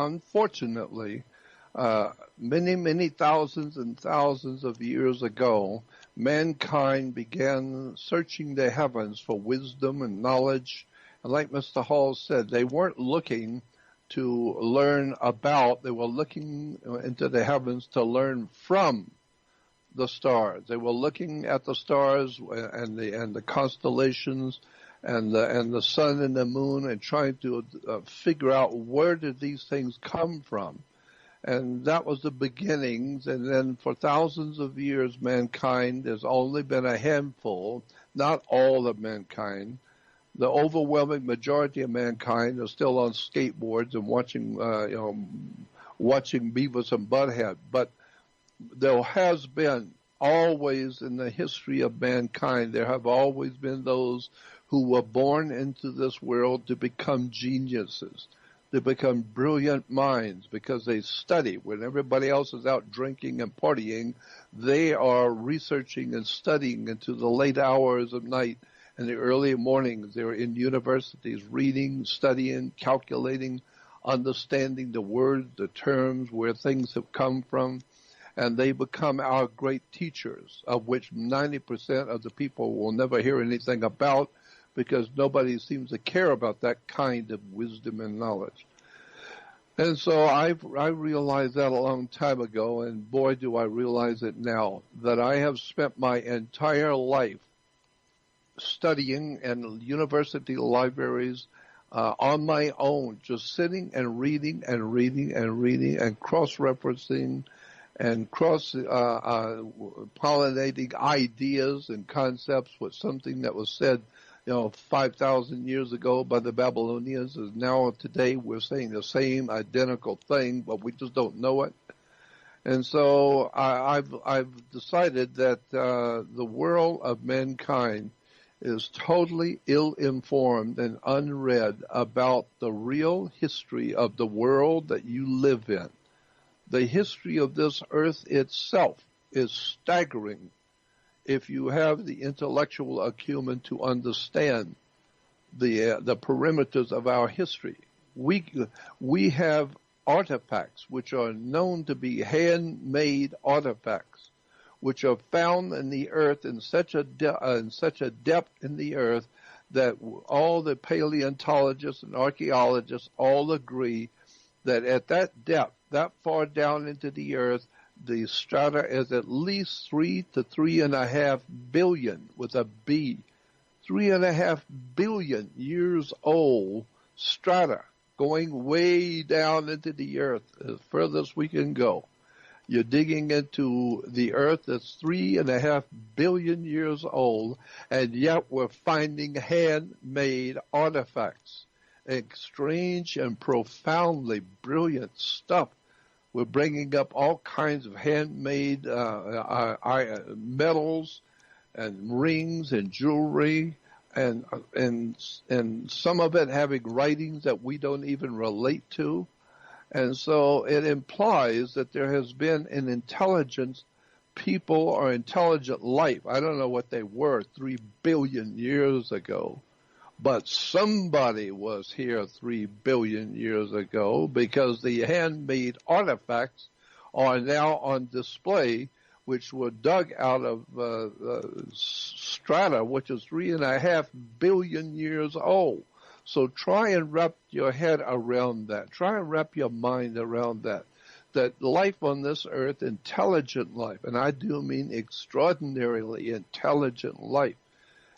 unfortunately, many, many thousands and thousands of years ago, mankind began searching the heavens for wisdom and knowledge. And like Mr. Hall said, they weren't looking to learn about, they were looking into the heavens to learn from the stars. They were looking at the stars and the constellations and the sun and the moon and trying to figure out where did these things come from. And that was the beginnings. And then for thousands of years, mankind has only been a handful, not all of mankind. The overwhelming majority of mankind are still on skateboards and watching Beavis and Butthead. But there has been always in the history of mankind, there have always been those who were born into this world to become geniuses, to become brilliant minds, because they study. When everybody else is out drinking and partying, they are researching and studying into the late hours of night and the early mornings. They're in universities reading, studying, calculating, understanding the words, the terms, where things have come from. And they become our great teachers, of which 90% of the people will never hear anything about, because nobody seems to care about that kind of wisdom and knowledge. And so I realized that a long time ago, and boy, do I realize it now, that I have spent my entire life studying in university libraries on my own, just sitting and reading and reading and reading and cross-referencing and cross-pollinating ideas and concepts with something that was said 5,000 years ago by the Babylonians is now today we're saying the same identical thing, but we just don't know it. And so I've decided that the world of mankind is totally ill-informed and unread about the real history of the world that you live in. The history of this earth itself is staggering if you have the intellectual acumen to understand the perimeters of our history. We have artifacts which are known to be handmade artifacts, which are found in the earth in such a depth in the earth that all the paleontologists and archaeologists all agree that at that depth, that far down into the earth, the strata is at least 3 to 3.5 billion, with a B, 3.5 billion years old strata going way down into the earth, as furthest we can go. You're digging into the earth that's 3.5 billion years old, and yet we're finding handmade artifacts, strange and profoundly brilliant stuff. We're bringing up all kinds of handmade metals and rings and jewelry, and some of it having writings that we don't even relate to. And so it implies that there has been an intelligence people or intelligent life. I don't know what they were 3 billion years ago, but somebody was here 3 billion years ago, because the handmade artifacts are now on display, which were dug out of strata, which is 3.5 billion years old. So try and wrap your head around that. Try and wrap your mind around that. That life on this earth, intelligent life, and I do mean extraordinarily intelligent life,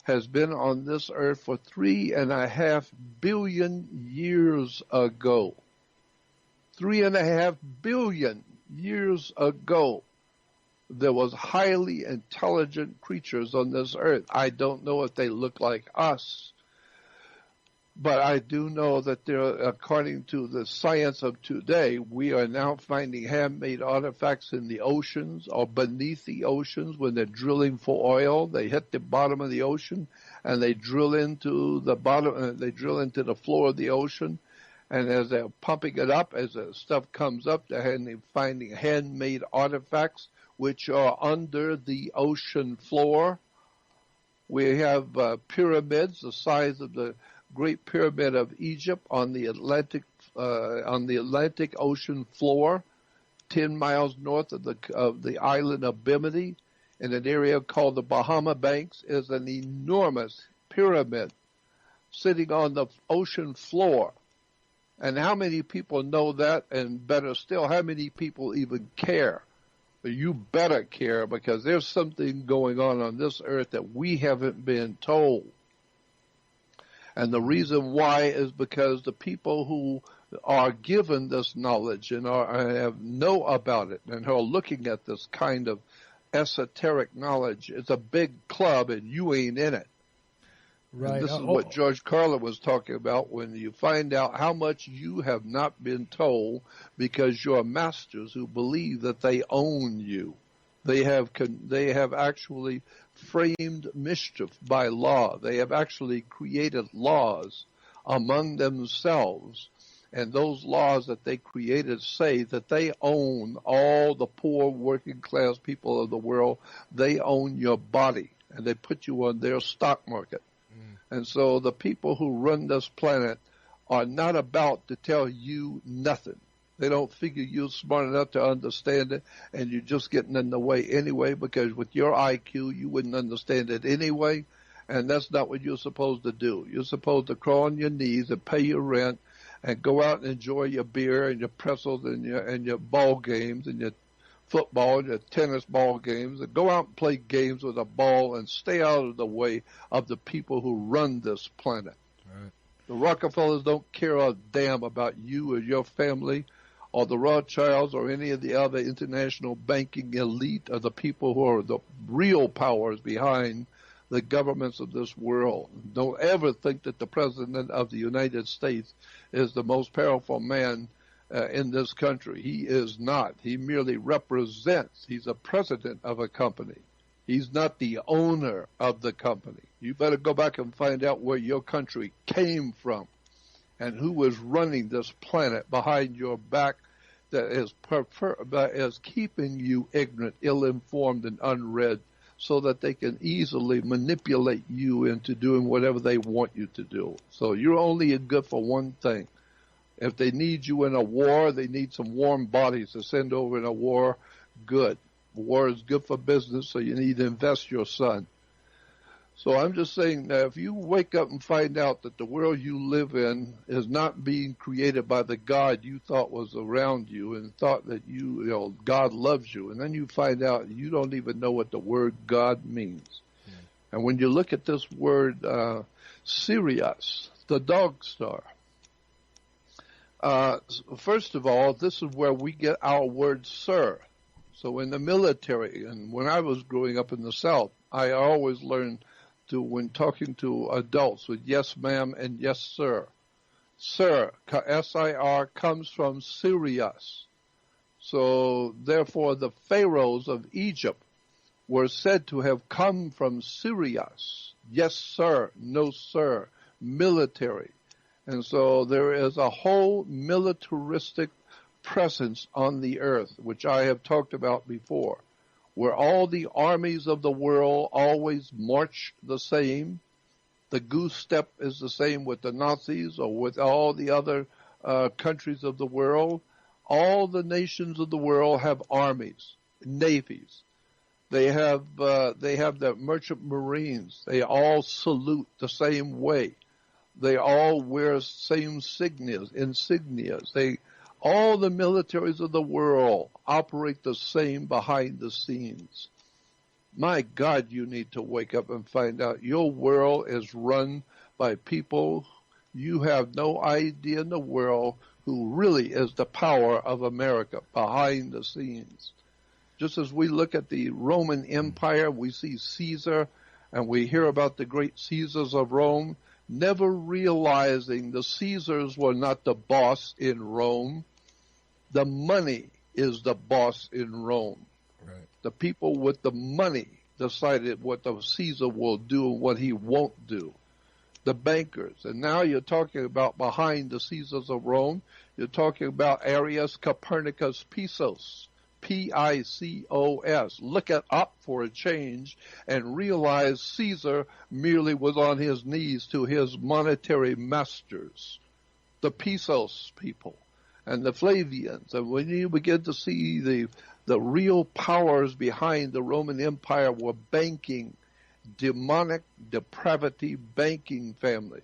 has been on this earth for 3.5 billion years ago. 3.5 billion years ago, there was highly intelligent creatures on this earth. I don't know if they look like us, but I do know that there, according to the science of today, we are now finding handmade artifacts in the oceans or beneath the oceans. When they're drilling for oil, they hit the bottom of the ocean and they drill into the bottom. They drill into the floor of the ocean, and as they're pumping it up, as the stuff comes up, they're finding handmade artifacts which are under the ocean floor. We have pyramids the size of the Great Pyramid of Egypt on the Atlantic on the Atlantic Ocean floor, 10 miles north of the island of Bimini, in an area called the Bahama Banks, is an enormous pyramid sitting on the ocean floor. And how many people know that? And better still, how many people even care? You better care, because there's something going on this earth that we haven't been told. And the reason why is because the people who are given this knowledge and know about it and are looking at this kind of esoteric knowledge, it's a big club and you ain't in it. Right. And this is what George Carlin was talking about, when you find out how much you have not been told because your masters who believe that they own you. They have actually framed mischief by law. They have actually created laws among themselves. And those laws that they created say that they own all the poor working class people of the world. They own your body, and they put you on their stock market. And so the people who run this planet are not about to tell you nothing. They don't figure you're smart enough to understand it, and you're just getting in the way anyway, because with your IQ, you wouldn't understand it anyway, and that's not what you're supposed to do. You're supposed to crawl on your knees and pay your rent and go out and enjoy your beer and your pretzels and your ball games and your football and your tennis ball games, and go out and play games with a ball and stay out of the way of the people who run this planet. Right. The Rockefellers don't care a damn about you or your family, or the Rothschilds or any of the other international banking elite, or the people who are the real powers behind the governments of this world. Don't ever think that the President of the United States is the most powerful man in this country. He is not. He merely represents. He's a president of a company. He's not the owner of the company. You better go back and find out where your country came from and who is running this planet behind your back that is keeping you ignorant, ill-informed, and unread, so that they can easily manipulate you into doing whatever they want you to do. So you're only good for one thing. If they need you in a war, they need some warm bodies to send over in a war, good. War is good for business, so you need to invest your son. So I'm just saying that if you wake up and find out that the world you live in is not being created by the God you thought was around you, and thought that God loves you, and then you find out you don't even know what the word God means. And when you look at this word Sirius, the dog star, first of all, this is where we get our word sir. So in the military, and when I was growing up in the South, I always learned when talking to adults, with yes ma'am and yes sir. Sir, S-I-R, comes from Sirius. So therefore the pharaohs of Egypt were said to have come from Sirius. Yes sir, no sir, military. And so there is a whole militaristic presence on the earth, which I have talked about before, where all the armies of the world always march the same. The goose step is the same with the Nazis or with all the other countries of the world. All the nations of the world have armies, navies. They have the merchant marines. They all salute the same way. They all wear same insignias. All the militaries of the world operate the same behind the scenes. My God, you need to wake up and find out your world is run by people you have no idea in the world who really is the power of America behind the scenes. Just as we look at the Roman Empire, we see Caesar, and we hear about the great Caesars of Rome, never realizing the Caesars were not the boss in Rome. The money is the boss in Rome. Right. The people with the money decided what the Caesar will do and what he won't do. The bankers. And now you're talking about behind the Caesars of Rome, you're talking about Arius Copernicus Pisos, P-I-C-O-S. Look it up for a change and realize Caesar merely was on his knees to his monetary masters. the Pisos people and the Flavians. And when you begin to see the real powers behind the Roman Empire were banking, demonic depravity banking families.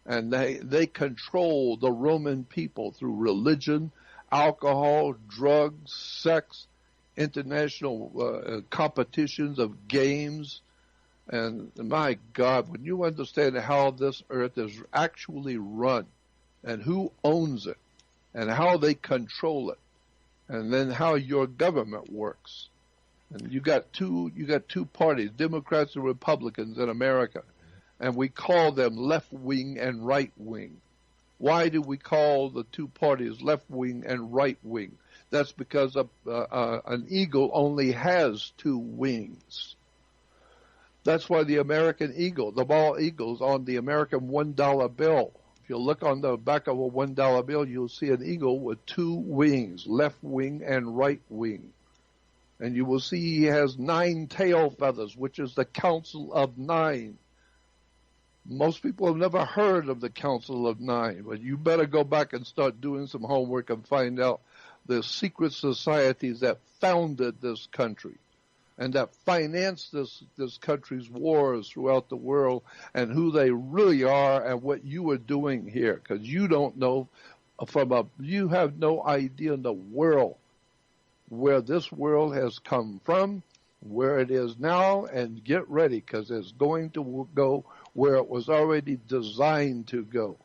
And they control the Roman people through religion, alcohol, drugs, sex, international competitions of games. And my God, when you understand how this earth is actually run and who owns it and how they control it, and then how your government works. And you got two parties, Democrats and Republicans in America, and we call them left wing and right wing. Why do we call the two parties left wing and right wing? That's because an eagle only has two wings. That's why the American eagle, the bald eagle's on the American $1 bill. If you look on the back of a $1 bill, you'll see an eagle with two wings, left wing and right wing. And you will see he has 9 tail feathers, which is the Council of 9. Most people have never heard of the Council of 9, but you better go back and start doing some homework and find out the secret societies that founded this country and that financed this country's wars throughout the world, and who they really are and what you are doing here, because you don't know you have no idea in the world where this world has come from, where it is now, and get ready, because it's going to go where it was already designed to go.